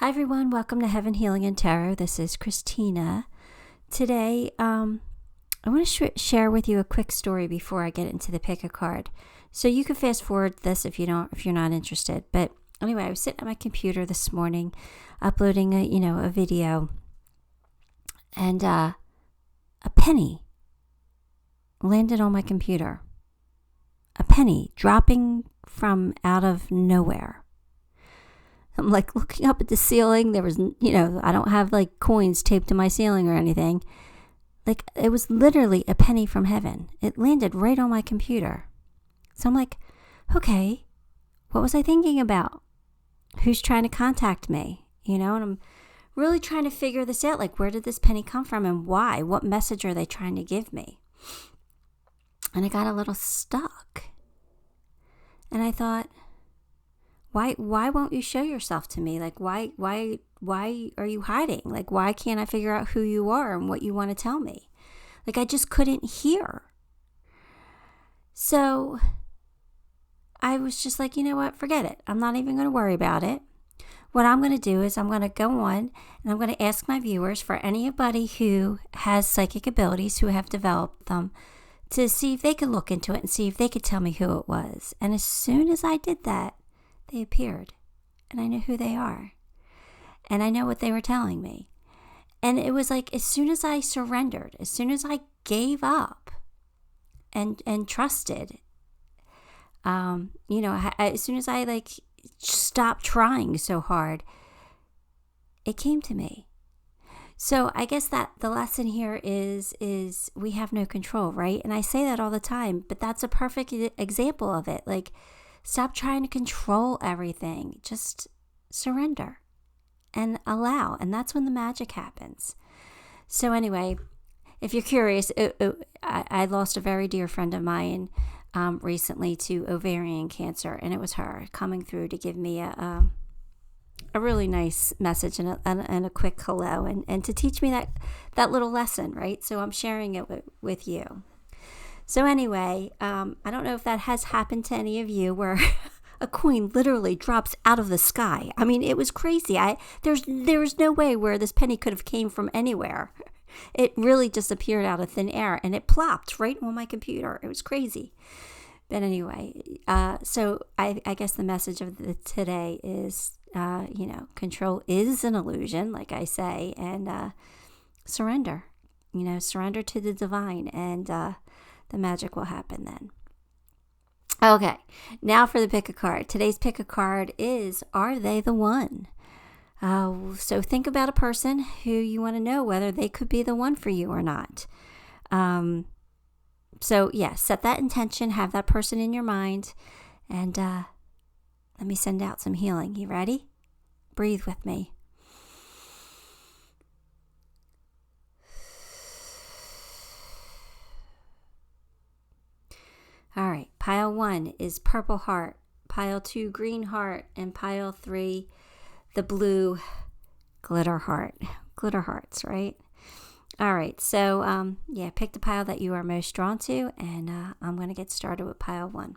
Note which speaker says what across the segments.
Speaker 1: Hi everyone, welcome to Heaven Healing and Tarot. This is Christina. Today, I want to share with you a quick story before I get into the pick a card. So you can fast forward this if you're not interested. But anyway, I was sitting at my computer this morning, uploading a video, and a penny landed on my computer. A penny dropping from out of nowhere. I'm like looking up at the ceiling. There was, I don't have like coins taped to my ceiling or anything. Like it was literally a penny from heaven. It landed right on my computer. So I'm like, okay, what was I thinking about? Who's trying to contact me? And I'm really trying to figure this out. Like, where did this penny come from and why? What message are they trying to give me? And I got a little stuck. And I thought, Why won't you show yourself to me? Like, why are you hiding? Like, why can't I figure out who you are and what you want to tell me? Like, I just couldn't hear. So I was just like, you know what? Forget it. I'm not even going to worry about it. What I'm going to do is I'm going to go on and I'm going to ask my viewers, for anybody who has psychic abilities, who have developed them, to see if they could look into it and see if they could tell me who it was. And as soon as I did that, they appeared, and I know who they are, and I know what they were telling me. And it was like, as soon as I surrendered, as soon as I gave up and trusted, as soon as I like stopped trying so hard, it came to me. So I guess that the lesson here is we have no control, right? And I say that all the time, but that's a perfect example of it. Like, stop trying to control everything. Just surrender and allow. And that's when the magic happens. So anyway, if you're curious, I lost a very dear friend of mine recently to ovarian cancer. And it was her coming through to give me a really nice message and a quick hello. And to teach me that little lesson, right? So I'm sharing it with you. So anyway, I don't know if that has happened to any of you, where a coin literally drops out of the sky. I mean, it was crazy. There's no way where this penny could have came from anywhere. It really just appeared out of thin air, and it plopped right on my computer. It was crazy. But anyway, so I guess the message of today is, control is an illusion, like I say, and surrender. Surrender to the divine, and the magic will happen then. Okay, now for the pick a card. Today's pick a card is, are they the one? So think about a person who you want to know whether they could be the one for you or not. So yeah, set that intention, have that person in your mind, and let me send out some healing. You ready? Breathe with me. All right, pile 1 is purple heart, pile 2 green heart, and pile 3 the blue glitter heart. Glitter hearts, right? All right, so pick the pile that you are most drawn to, and I'm going to get started with pile 1.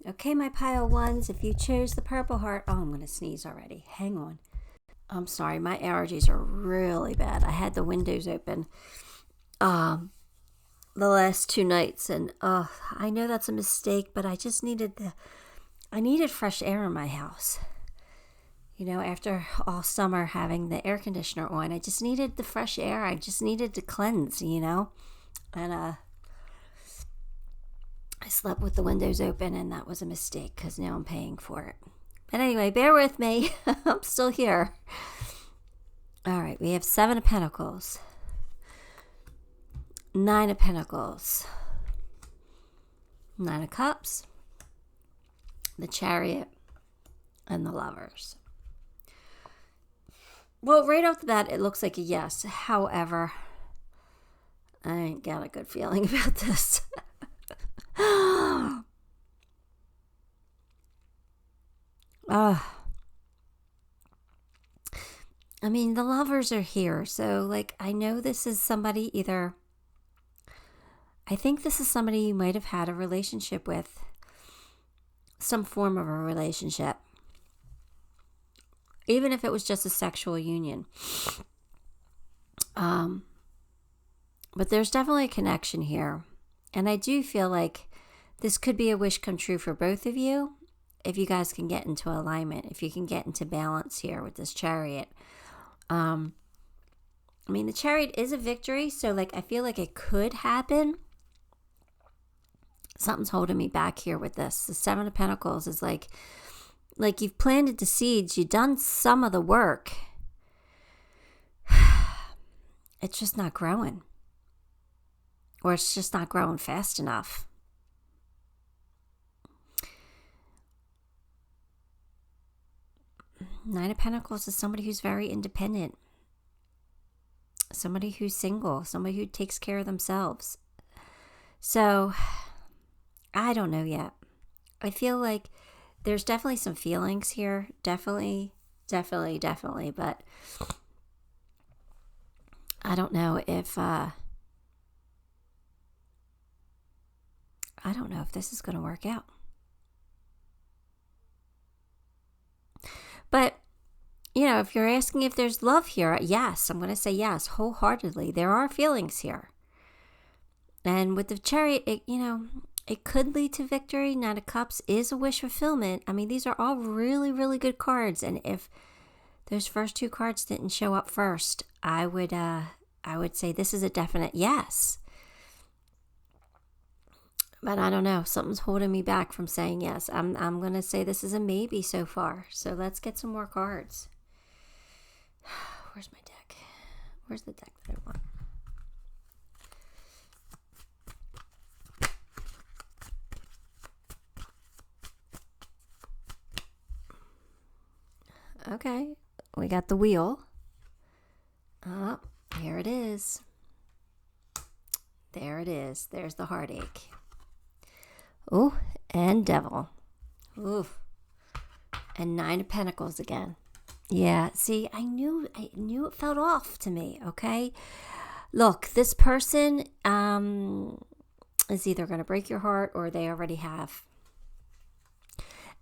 Speaker 1: Okay, my pile 1s, if you chose the purple heart, I'm going to sneeze already. Hang on. I'm sorry, my allergies are really bad. I had the windows open the last 2 nights, and I know that's a mistake, but I just needed fresh air in my house. After all summer having the air conditioner on, I just needed the fresh air. I just needed to cleanse, and I slept with the windows open, and that was a mistake because now I'm paying for it. But anyway, bear with me. I'm still here. All right, we have 7 of Pentacles, 9 of Pentacles, 9 of Cups, the Chariot, and the Lovers. Well, right off the bat, it looks like a yes. However, I ain't got a good feeling about this. I mean, the Lovers are here. So, I know this is somebody I think this is somebody you might have had a relationship with, some form of a relationship. even if it was just a sexual union. But there's definitely a connection here. And I do feel like this could be a wish come true for both of you if you guys can get into alignment, if you can get into balance here with this Chariot. I mean, the Chariot is a victory, so like I feel like it could happen. Something's holding me back here with this. The Seven of Pentacles is like you've planted the seeds, you've done some of the work. It's just not growing. Or it's just not growing fast enough. Nine of Pentacles is somebody who's very independent. Somebody who's single. Somebody who takes care of themselves. So, I don't know yet. I feel like there's definitely some feelings here. Definitely. But I don't know if... I don't know if this is going to work out. But, you know, if you're asking if there's love here, yes, I'm going to say yes, wholeheartedly. There are feelings here. And with the Chariot, it could lead to victory. Knight of Cups is a wish fulfillment. I mean, these are all really, really good cards. And if those first two cards didn't show up first, I would say this is a definite yes. But I don't know. Something's holding me back from saying yes. I'm going to say this is a maybe so far. So let's get some more cards. Where's my deck? Where's the deck that I want? Okay. We got the Wheel. Oh, here it is. There it is. There's the Heartache. Oh, and Devil. Oof. And Nine of Pentacles again. Yeah, see, I knew it felt off to me, okay? Look, this person is either going to break your heart or they already have.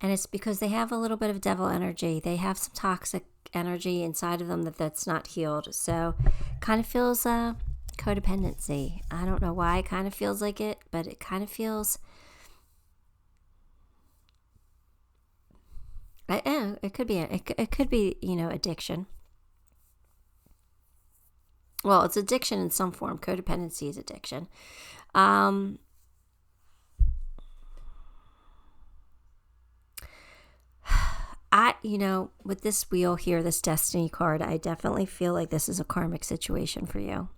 Speaker 1: And it's because they have a little bit of devil energy. They have some toxic energy inside of them that's not healed. So, kind of feels codependency. I don't know why it kind of feels like it, but it kind of feels... It could be addiction. Well, it's addiction in some form. Codependency is addiction. With this Wheel here, this Destiny card, I definitely feel like this is a karmic situation for you.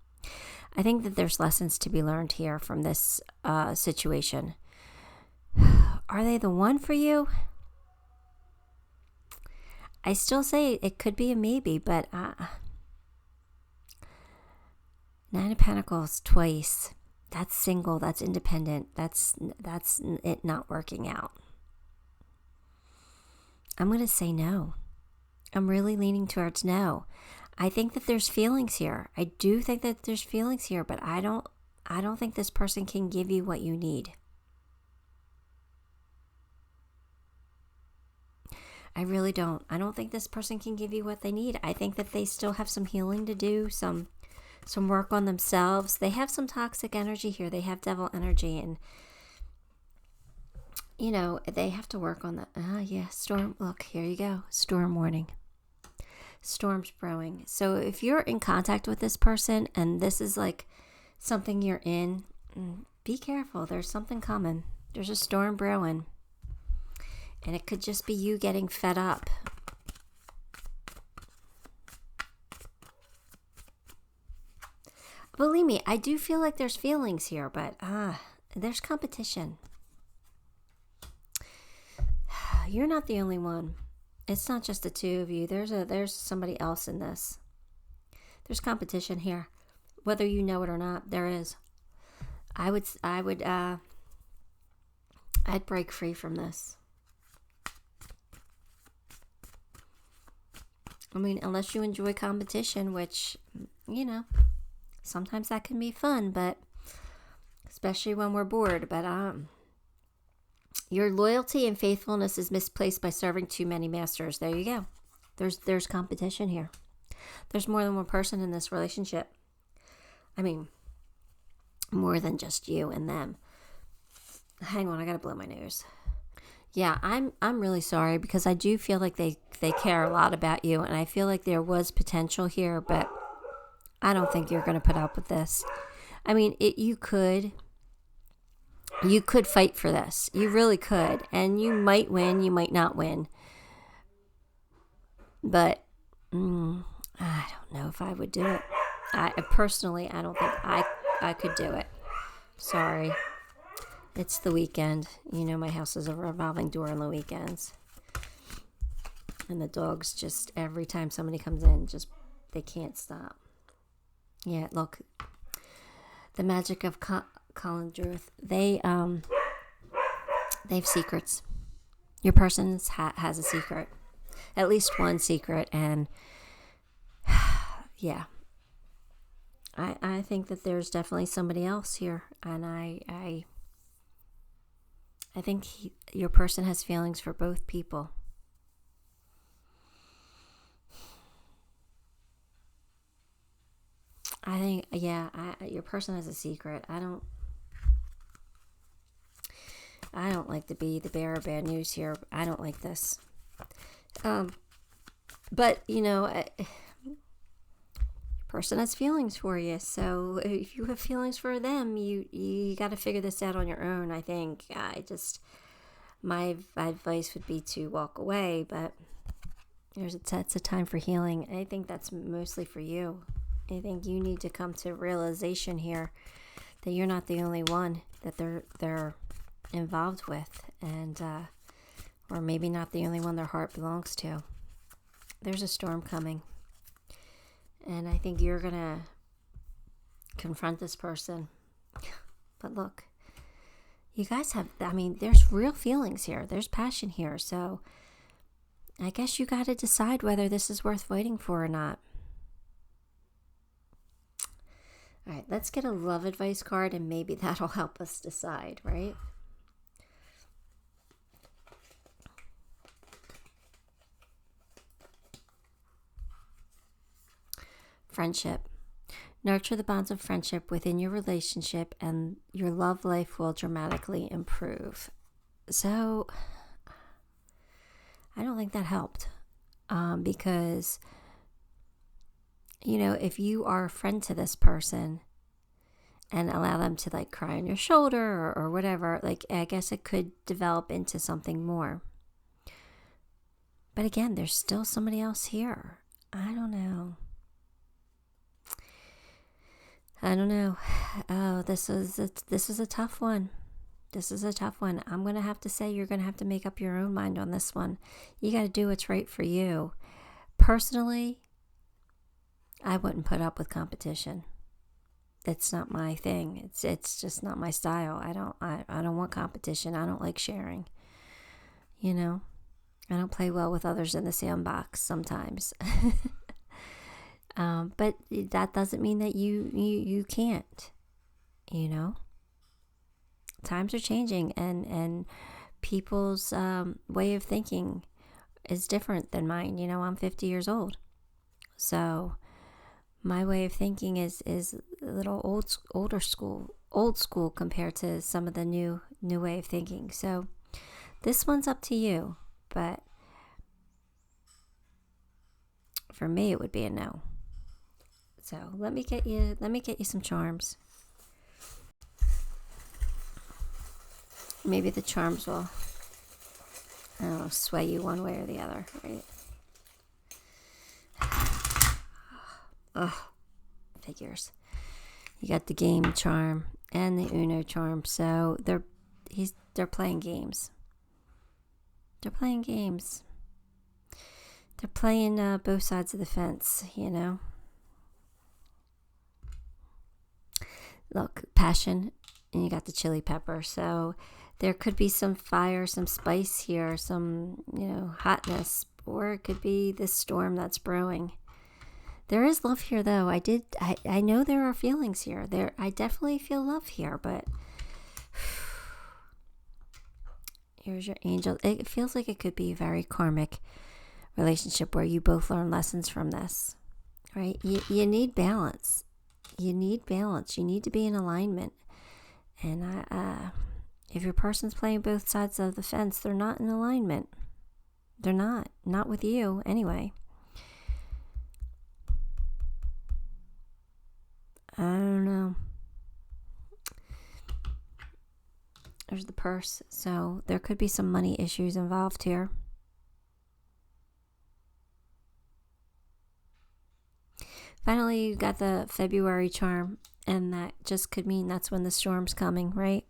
Speaker 1: I think that there's lessons to be learned here from this situation. Are they the one for you? I still say it could be a maybe, but Nine of Pentacles twice. That's single. That's independent. That's it not working out. I'm going to say no. I'm really leaning towards no. I think that there's feelings here. I do think that there's feelings here, but I don't think this person can give you what you need. I really don't. I don't think this person can give you what they need. I think that they still have some healing to do, some work on themselves. They have some toxic energy here. They have devil energy, and they have to work on that. Storm. Look, here you go. Storm warning. Storms brewing. So if you're in contact with this person and this is like something you're in, be careful. There's something coming. There's a storm brewing. And it could just be you getting fed up. Believe me, I do feel like there's feelings here, but there's competition. You're not the only one. It's not just the two of you. There's somebody else in this. There's competition here. Whether you know it or not, there is. I'd break free from this. I mean, unless you enjoy competition, which, sometimes that can be fun, but especially when we're bored. But your loyalty and faithfulness is misplaced by serving too many masters. There you go. There's competition here. There's more than one person in this relationship. I mean, more than just you and them. Hang on, I gotta blow my nose. Yeah, I'm really sorry, because I do feel like they care a lot about you, and I feel like there was potential here, but I don't think you're gonna put up with this. I mean, you could fight for this. You really could, and you might win, you might not win. But I don't know if I would do it. I personally, I don't think I could do it. Sorry. It's the weekend. You know, my house is a revolving door on the weekends. And the dogs just, every time somebody comes in, just, they can't stop. Yeah, look. The magic of 𝗔𝗕𝗢𝗨𝗧. They have secrets. Your person has a secret. At least one secret. And yeah. I think that there's definitely somebody else here. And I think your person has feelings for both people. I think, yeah, your person has a secret. I don't like to be the bearer of bad news here. I don't like this. But, you know, your person has feelings for you. So if you have feelings for them, you got to figure this out on your own, I think. My advice would be to walk away, but it's a time for healing. I think that's mostly for you. I think you need to come to realization here that you're not the only one that they're involved with, and or maybe not the only one their heart belongs to. There's a storm coming, and I think you're gonna confront this person. But look, you guys have, I mean, there's real feelings here. There's passion here. So I guess you got to decide whether this is worth fighting for or not. All right, let's get a love advice card, and maybe that'll help us decide, right? Friendship. Nurture the bonds of friendship within your relationship, and your love life will dramatically improve. So, I don't think that helped. Because, you know, if you are a friend to this person and allow them to like cry on your shoulder or whatever, like, I guess it could develop into something more. But again, there's still somebody else here. I don't know. Oh, this is a tough one. This is a tough one. I'm going to have to say you're going to have to make up your own mind on this one. You got to do what's right for you. Personally, I wouldn't put up with competition. It's not my thing. It's just not my style. I don't want competition. I don't like sharing. You know, I don't play well with others in the sandbox sometimes. But that doesn't mean that you can't, you know. Times are changing, and people's way of thinking is different than mine. You know, I'm 50 years old. So my way of thinking is a little old school compared to some of the new way of thinking. So this one's up to you, but for me it would be a no. So let me get you some charms. Maybe the charms will, I don't know, sway you one way or the other, right? Oh, figures. You got the game charm and the Uno charm. So they're playing games. They're playing games. They're playing both sides of the fence, you know. Look, passion, and you got the chili pepper. So there could be some fire, some spice here, some, you know, hotness, or it could be this storm that's brewing. There is love here, though. I know there are feelings here. I definitely feel love here, but here's your angel. It feels like it could be very karmic relationship where you both learn lessons from this, right? You need balance. You need balance. You need to be in alignment. And if your person's playing both sides of the fence, they're not in alignment. They're not with you anyway. I don't know. There's the purse. So there could be some money issues involved here. Finally, you got the February charm, and that just could mean that's when the storm's coming, right?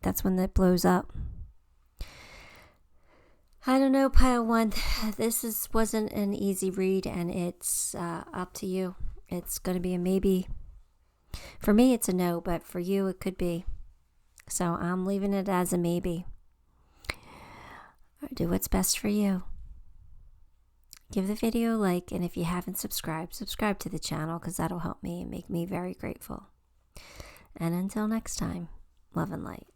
Speaker 1: That's when it blows up. I don't know, pile one. This wasn't an easy read, and it's up to you. It's going to be a maybe. For me, it's a no, but for you, it could be. So I'm leaving it as a maybe. Do what's best for you. Give the video a like, and if you haven't subscribed, subscribe to the channel, because that'll help me and make me very grateful. And until next time, love and light.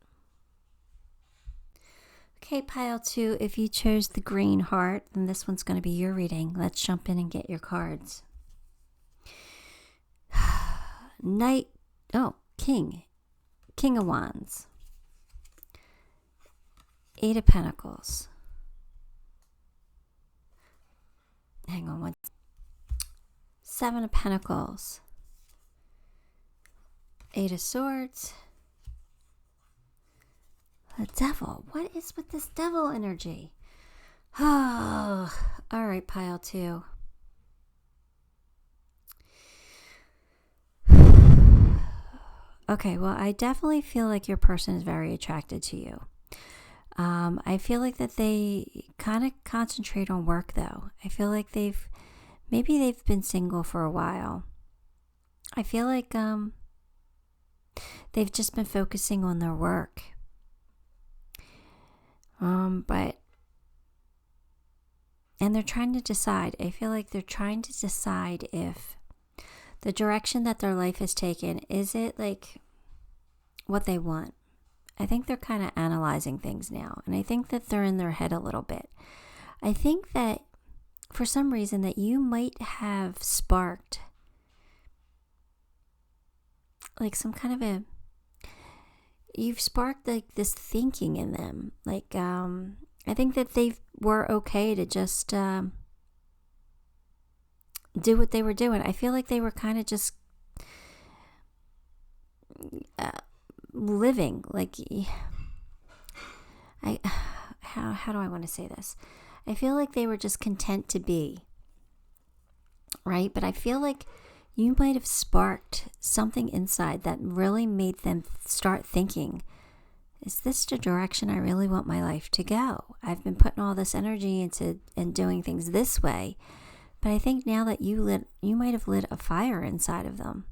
Speaker 1: Okay, pile 2, if you chose the green heart, then this one's going to be your reading. Let's jump in and get your cards. King of Wands. 8 of Pentacles. Hang on one. 7 of Pentacles. 8 of Swords. The Devil. What is with this Devil energy? Oh, all right, pile 2. Okay, well, I definitely feel like your person is very attracted to you. I feel like that they kind of concentrate on work, though. I feel like maybe they've been single for a while. I feel like they've just been focusing on their work. And they're trying to decide. I feel like they're trying to decide if the direction that their life has taken, is it like what they want? I think they're kind of analyzing things now, and I think that they're in their head a little bit. I think that for some reason that you might have sparked like some kind of you've sparked like this thinking in them. Like, I think that they were okay to just do what they were doing. I feel like they were kind of just living. Like, how do I want to say this? I feel like they were just content to be, right? But I feel like you might have sparked something inside that really made them start thinking, is this the direction I really want my life to go? I've been putting all this energy into and doing things this way. But I think now that you might have lit a fire inside of them.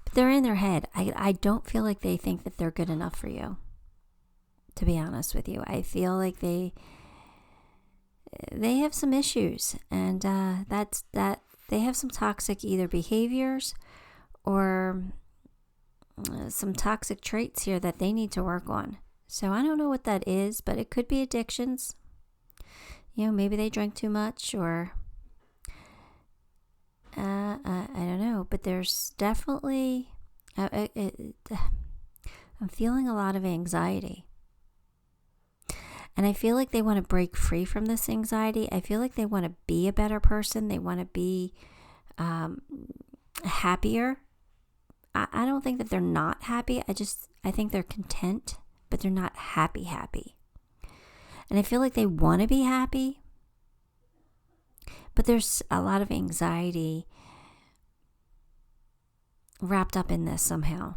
Speaker 1: But they're in their head. I don't feel like they think that they're good enough for you, to be honest with you. I feel like they have some issues, and that they have some toxic either behaviors or some toxic traits here that they need to work on. So I don't know what that is, but it could be addictions. You know, maybe they drank too much, or I don't know. But there's definitely, I'm feeling a lot of anxiety. And I feel like they want to break free from this anxiety. I feel like they want to be a better person. They want to be happier. I don't think that they're not happy. I think they're content, but they're not happy. And I feel like they want to be happy, but there's a lot of anxiety wrapped up in this somehow.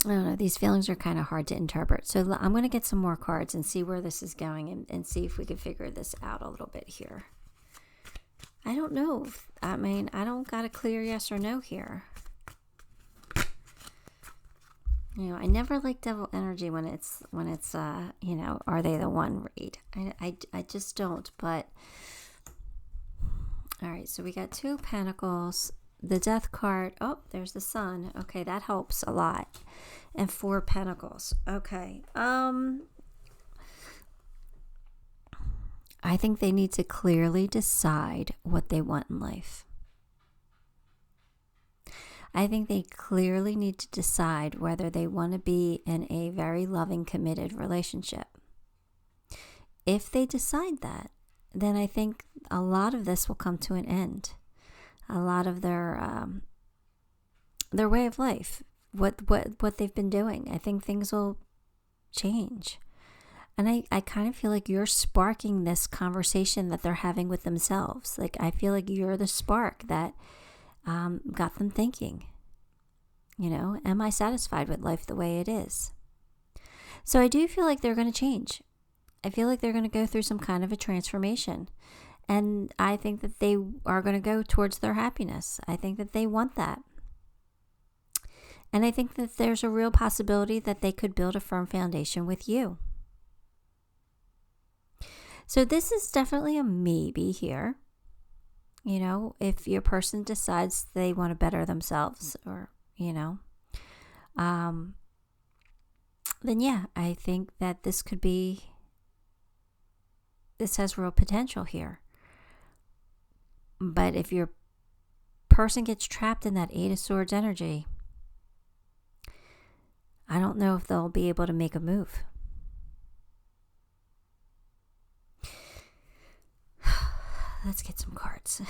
Speaker 1: I don't know. These feelings are kind of hard to interpret. So I'm going to get some more cards and see where this is going, and see if we can figure this out a little bit here. I don't know. I mean, I don't got a clear yes or no here. You know, I never like devil energy when it's you know, are they the one read. I just don't. But all right, so we got 2 Pentacles, the Death card. Oh, there's the Sun. Okay, that helps a lot. And 4 of Pentacles. Okay. I think they need to clearly decide what they want in life. I think they clearly need to decide whether they want to be in a very loving, committed relationship. If they decide that, then I think a lot of this will come to an end. A lot of their way of life, what they've been doing, I think things will change. And I kind of feel like you're sparking this conversation that they're having with themselves. Like, I feel like you're the spark that got them thinking, am I satisfied with life the way it is? So I do feel like they're going to change. I feel like they're going to go through some kind of a transformation. And I think that they are going to go towards their happiness. I think that they want that. And I think that there's a real possibility that they could build a firm foundation with you. So this is definitely a maybe here. If your person decides they want to better themselves, or, then yeah, I think that this has real potential here. But if your person gets trapped in that 8 of Swords energy, I don't know if they'll be able to make a move. Let's get some cards.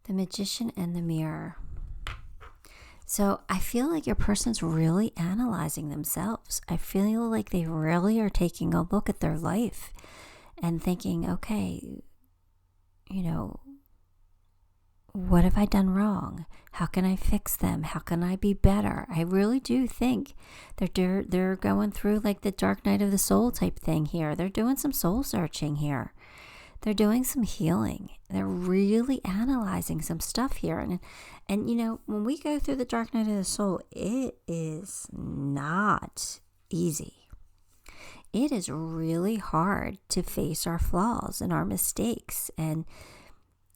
Speaker 1: The Magician and the Mirror. So I feel like your person's really analyzing themselves. I feel like they really are taking a look at their life and thinking, okay, what have I done wrong? How can I fix them? How can I be better? I really do think they're going through like the dark night of the soul type thing here. They're doing some soul searching here. They're doing some healing. They're really analyzing some stuff here. And when we go through the dark night of the soul, it is not easy. It is really hard to face our flaws and our mistakes and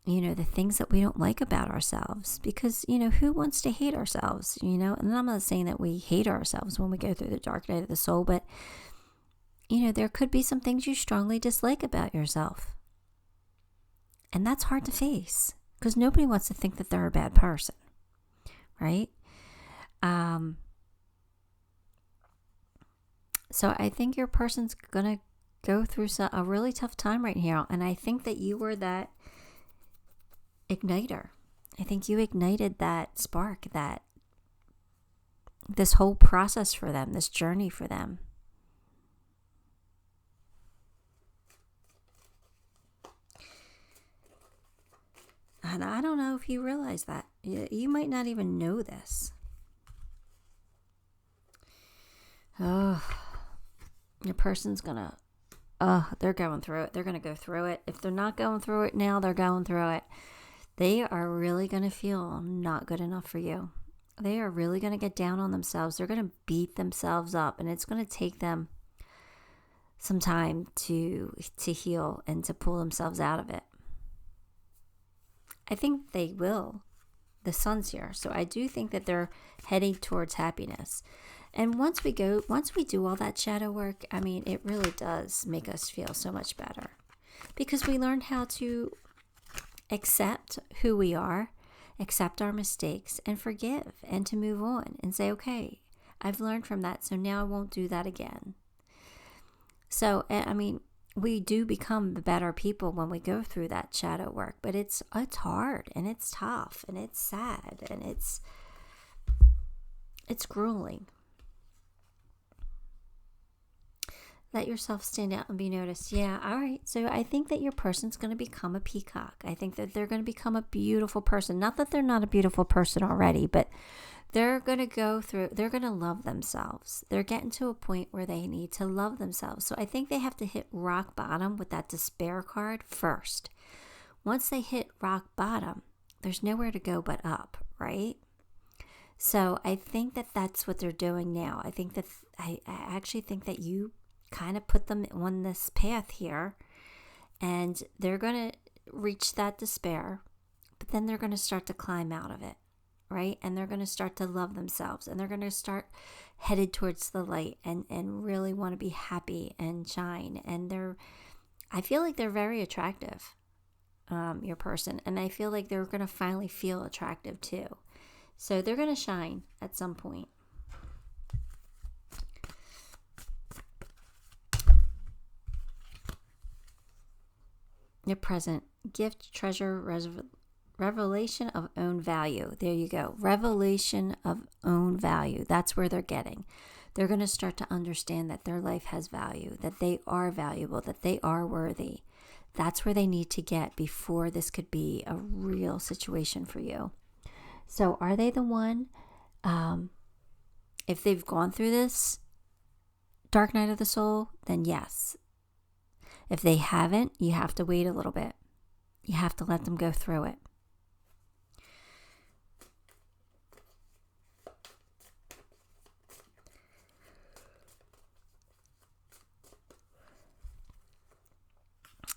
Speaker 1: the things that we don't like about ourselves, because, who wants to hate ourselves, and I'm not saying that we hate ourselves when we go through the dark night of the soul, but, there could be some things you strongly dislike about yourself. And that's hard to face because nobody wants to think that they're a bad person, right? So I think your person's going to go through a really tough time right now. And I think that you were that igniter. I think you ignited that spark, this whole process for them, this journey for them. And I don't know if you realize that. You might not even know this. Oh, your person's gonna, they're going through it. They're going to go through it. If they're not going through it now, they're going through it. They are really going to feel not good enough for you. They are really going to get down on themselves. They're going to beat themselves up, and it's going to take them some time to heal and to pull themselves out of it. I think they will. The Sun's here. So I do think that they're heading towards happiness. And once we do all that shadow work, I mean, it really does make us feel so much better. Because we learned how to accept who we are, accept our mistakes, and forgive, and to move on and say, okay, I've learned from that, so now I won't do that again. So, I mean, we do become the better people when we go through that shadow work, but it's hard, and it's tough, and it's sad, and it's grueling. Let yourself stand out and be noticed. Yeah, all right. So I think that your person's going to become a peacock. I think that they're going to become a beautiful person. Not that they're not a beautiful person already, but they're going to love themselves. They're getting to a point where they need to love themselves. So I think they have to hit rock bottom with that despair card first. Once they hit rock bottom, there's nowhere to go but up, right? So I think that that's what they're doing now. I think that I actually think that you kind of put them on this path here, and they're going to reach that despair, but then they're going to start to climb out of it, right? And they're going to start to love themselves, and they're going to start headed towards the light and really want to be happy and shine. And I feel like they're very attractive, your person, and I feel like they're going to finally feel attractive too. So they're going to shine at some point. Your present, gift, treasure, revelation of own value. There you go. Revelation of own value. That's where they're getting. They're going to start to understand that their life has value, that they are valuable, that they are worthy. That's where they need to get before this could be a real situation for you. So are they the one? If they've gone through this dark night of the soul, then yes. If they haven't, you have to wait a little bit. You have to let them go through it.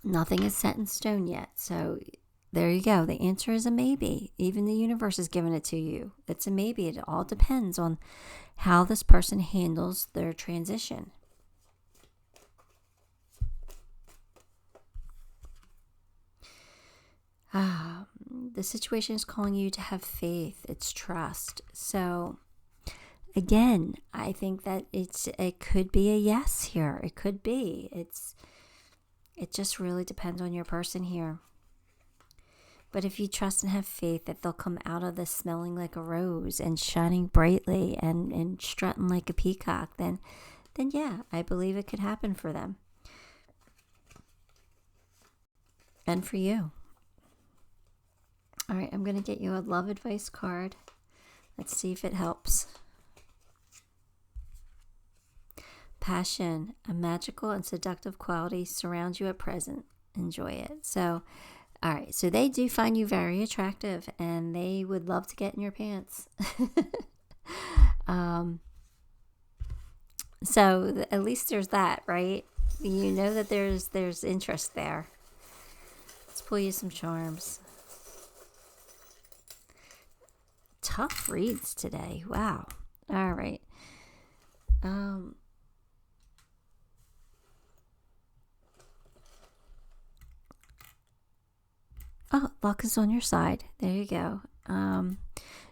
Speaker 1: Nothing is set in stone yet. So there you go. The answer is a maybe. Even the universe has given it to you. It's a maybe. It all depends on how this person handles their transition. The situation is calling you to have faith. It's trust. So again, I think that it could be a yes here. It could be. It just really depends on your person here. But if you trust and have faith that they'll come out of this smelling like a rose and shining brightly and strutting like a peacock, then yeah, I believe it could happen for them. And for you. All right, I'm going to get you a love advice card. Let's see if it helps. Passion, a magical and seductive quality surrounds you at present. Enjoy it. So, all right. So they do find you very attractive, and they would love to get in your pants. So at least there's that, right? You know that there's interest there. Let's pull you some charms. Tough reads today. Wow. All right. Oh, luck is on your side. There you go.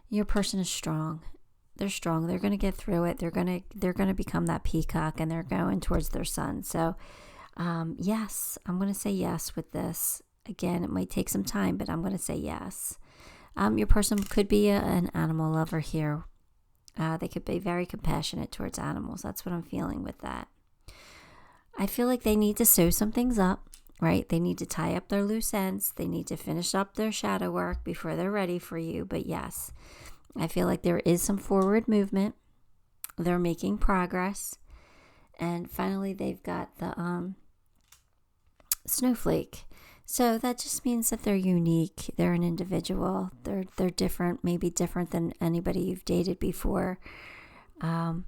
Speaker 1: Your person is strong. They're strong. They're going to get through it. They're going to become that peacock, and they're going towards their sun. So, yes, I'm going to say yes with this. Again, it might take some time, but I'm going to say yes. Your person could be an animal lover here. They could be very compassionate towards animals. That's what I'm feeling with that. I feel like they need to sew some things up, right? They need to tie up their loose ends. They need to finish up their shadow work before they're ready for you. But yes, I feel like there is some forward movement. They're making progress. And finally, they've got the snowflake. So that just means that they're unique. They're an individual. They're different, maybe different than anybody you've dated before. And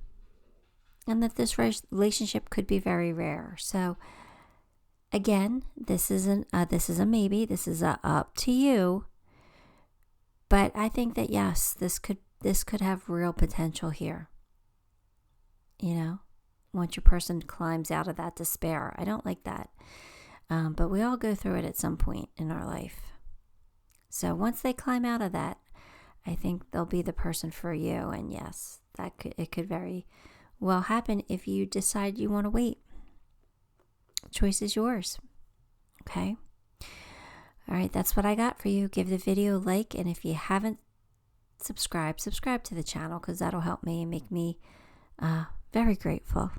Speaker 1: that this relationship could be very rare. So again, this is a maybe. This is a up to you. But I think that yes, this could have real potential here. You know, once your person climbs out of that despair. I don't like that. But we all go through it at some point in our life. So once they climb out of that, I think they'll be the person for you. And yes, it could very well happen if you decide you want to wait. Choice is yours. Okay. All right. That's what I got for you. Give the video a like. And if you haven't subscribe to the channel, because that'll help me and make me very grateful.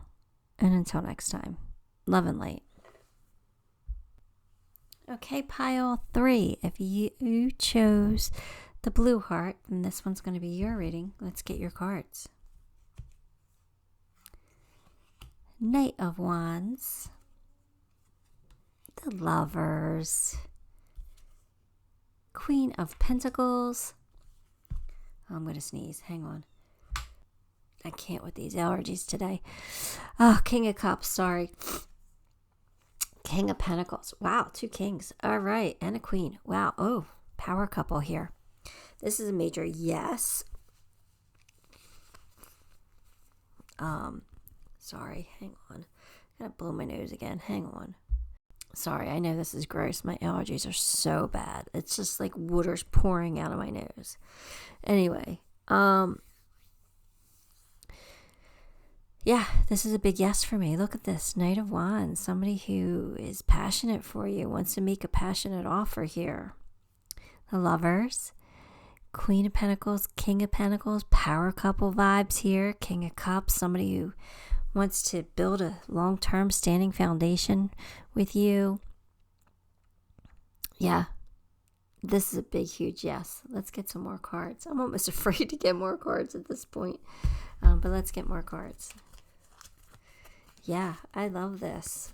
Speaker 1: And until next time, love and light. Okay, pile 3. If you chose the blue heart, then this one's going to be your reading. Let's get your cards. Knight of Wands. The Lovers. Queen of Pentacles. I'm going to sneeze. Hang on. I can't with these allergies today. Oh, King of Cups. Sorry. King of Pentacles. Wow, 2 kings. All right. And a queen. Wow. Oh, power couple here. This is a major yes. Sorry. Hang on. I gotta blow my nose again. Hang on. Sorry, I know this is gross. My allergies are so bad. It's just like water's pouring out of my nose. Anyway, yeah, this is a big yes for me. Look at this. Knight of Wands. Somebody who is passionate for you, wants to make a passionate offer here. The Lovers. Queen of Pentacles, King of Pentacles, power couple vibes here. King of Cups. Somebody who wants to build a long-term standing foundation with you. Yeah. This is a big, huge yes. Let's get some more cards. I'm almost afraid to get more cards at this point. But let's get more cards. Yeah, I love this.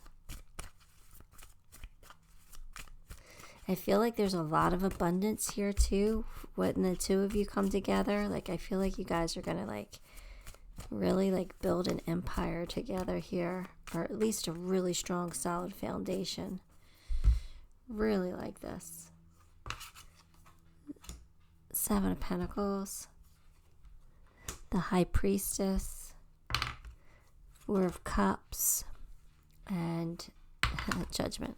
Speaker 1: I feel like there's a lot of abundance here too. When the two of you come together, like I feel like you guys are going to like really like build an empire together here. Or at least a really strong, solid foundation. Really like this. 7 of Pentacles. The High Priestess. 4 of Cups. And Judgment.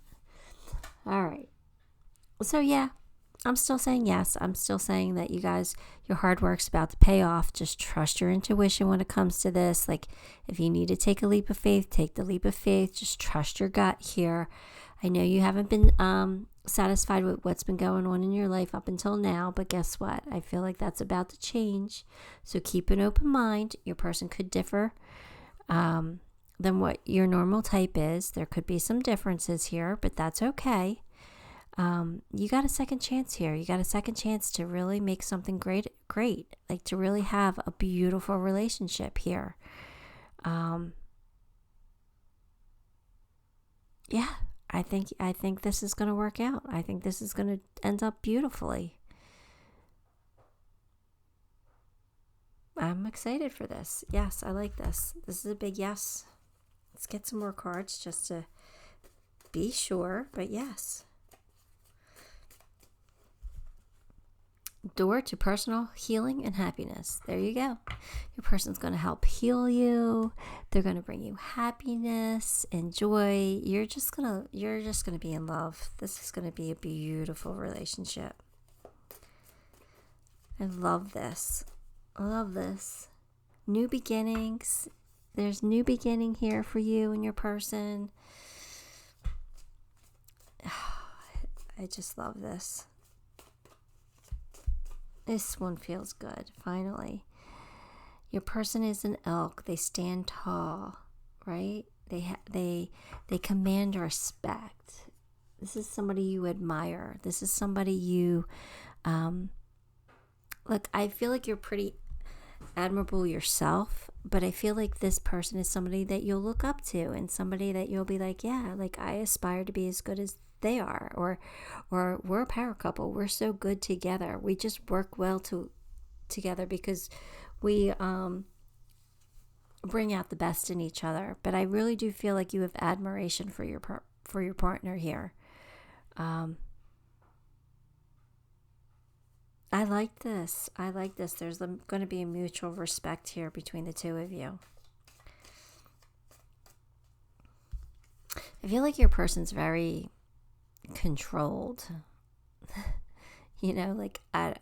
Speaker 1: All right. So yeah, I'm still saying yes. I'm still saying that you guys, your hard work's about to pay off. Just trust your intuition when it comes to this. Like if you need to take a leap of faith, take the leap of faith. Just trust your gut here. I know you haven't been satisfied with what's been going on in your life up until now, but guess what? I feel like that's about to change. So keep an open mind. Your person could differ than what your normal type is. There could be some differences here, but that's okay. You got a second chance here. You got a second chance to really make something great, like to really have a beautiful relationship here. Yeah, I think this is going to work out. I think this is going to end up beautifully. I'm excited for this. Yes, I like this. This is a big yes. Let's get some more cards just to be sure, but yes. Door to personal healing and happiness. There you go. Your person's going to help heal you. They're going to bring you happiness and joy. You're just going to be in love. This is going to be a beautiful relationship. I love this. I love this. New beginnings. There's new beginning here for you and your person. I just love this. This one feels good, finally. Your person is an elk. They stand tall, right? They command respect. This is somebody you admire. This is somebody you, look, I feel like you're pretty admirable yourself, but I feel like this person is somebody that you'll look up to and somebody that you'll be like, yeah, like I aspire to be as good as they are, or we're a power couple. We're so good together. We just work well together because we bring out the best in each other. But I really do feel like you have admiration for your partner here. I like this. There's going to be a mutual respect here between the two of you. I feel like your person's very controlled. Like I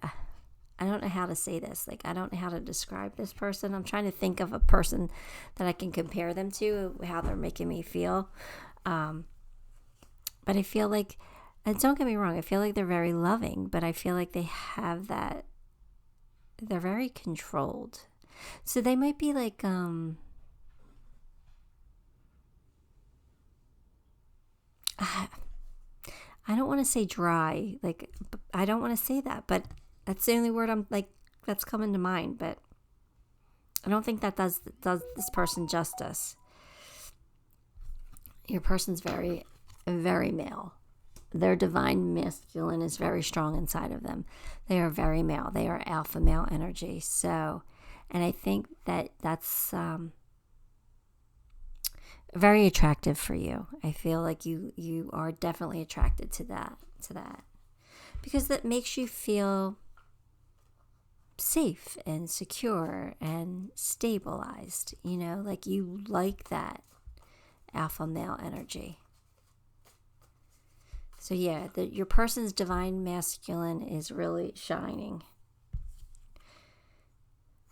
Speaker 1: don't know how to say this. Like I don't know how to describe this person. I'm trying to think of a person that I can compare them to, how they're making me feel. But I feel like, and don't get me wrong, I feel like they're very loving, but I feel like they have that, they're very controlled. So they might be like, I don't want to say dry, like, I don't want to say that, but that's the only word that's coming to mind, but I don't think that does this person justice. Your person's very, very male, their divine masculine is very strong inside of them. They are very male. They are alpha male energy. So, and I think that that's very attractive for you. I feel like you are definitely attracted to that, because that makes you feel safe and secure and stabilized. You know, like you like that alpha male energy. So yeah, your person's divine masculine is really shining.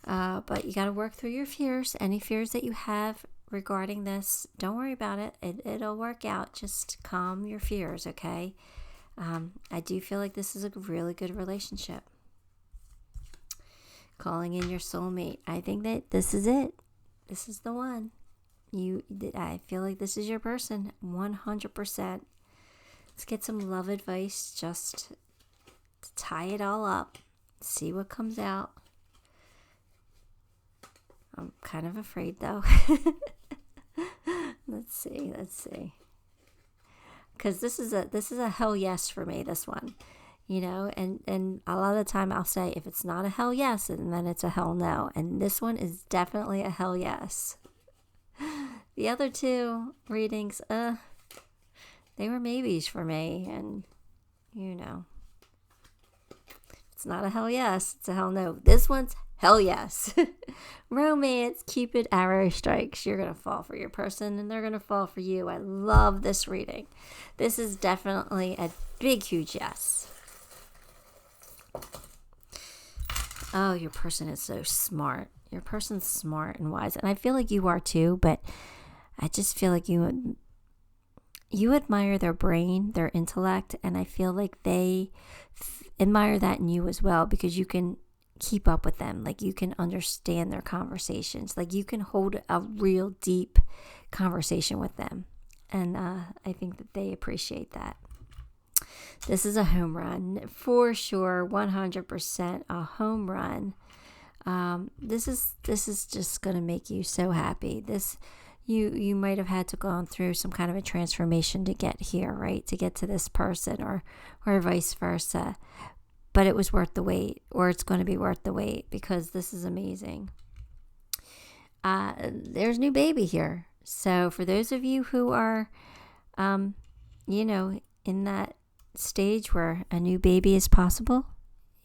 Speaker 1: But you got to work through your fears. Any fears that you have regarding this, don't worry about it. It'll work out. Just calm your fears, okay? I do feel like this is a really good relationship. Calling in your soulmate. I think that this is it. This is the one. I feel like this is your person, 100%. Let's get some love advice just to tie it all up. See what comes out. I'm kind of afraid though. Let's see. Because this is a hell yes for me, this one. You know, and a lot of the time I'll say if it's not a hell yes, and then it's a hell no. And this one is definitely a hell yes. The other two readings, they were maybes for me. And, you know, it's not a hell yes, it's a hell no. This one's hell yes. Romance, Cupid, arrow strikes. You're going to fall for your person and they're going to fall for you. I love this reading. This is definitely a big, huge yes. Oh, your person is so smart. Your person's smart and wise. And I feel like you are too, but I just feel like you admire their brain, their intellect, and I feel like they admire that in you as well, because you can keep up with them. Like you can understand their conversations. Like you can hold a real deep conversation with them. And I think that they appreciate that. This is a home run for sure, 100% a home run. This is just going to make you so happy. You might have had to go through some kind of a transformation to get here, right? To get to this person or vice versa. But it was worth the wait, or it's going to be worth the wait, because this is amazing. There's new baby here. So for those of you who are, in that stage where a new baby is possible,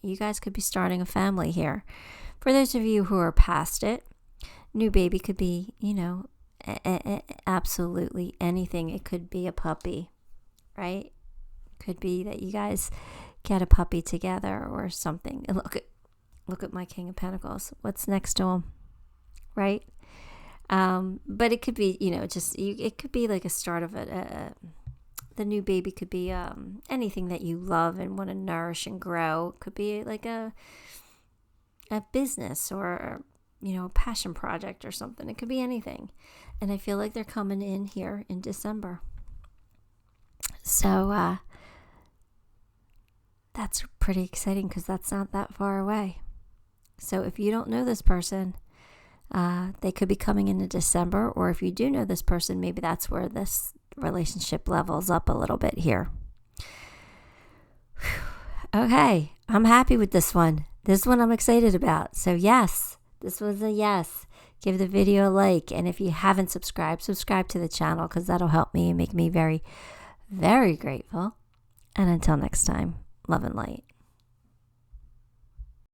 Speaker 1: you guys could be starting a family here. For those of you who are past it, new baby could be, absolutely anything. It could be a puppy, right? Could be that you guys get a puppy together or something. And look at my King of Pentacles. What's next to him, right? But it could be, it could be like a start of the new baby could be anything that you love and want to nourish and grow. It could be like a business or a passion project or something. It could be anything. And I feel like they're coming in here in December. So that's pretty exciting, because that's not that far away. So if you don't know this person, they could be coming into December. Or if you do know this person, maybe that's where this relationship levels up a little bit here. Okay, I'm happy with this one. This one I'm excited about. So yes, this was a yes. Give the video a like. And if you haven't subscribed to the channel, because that'll help me and make me very, very grateful. And until next time, love and light.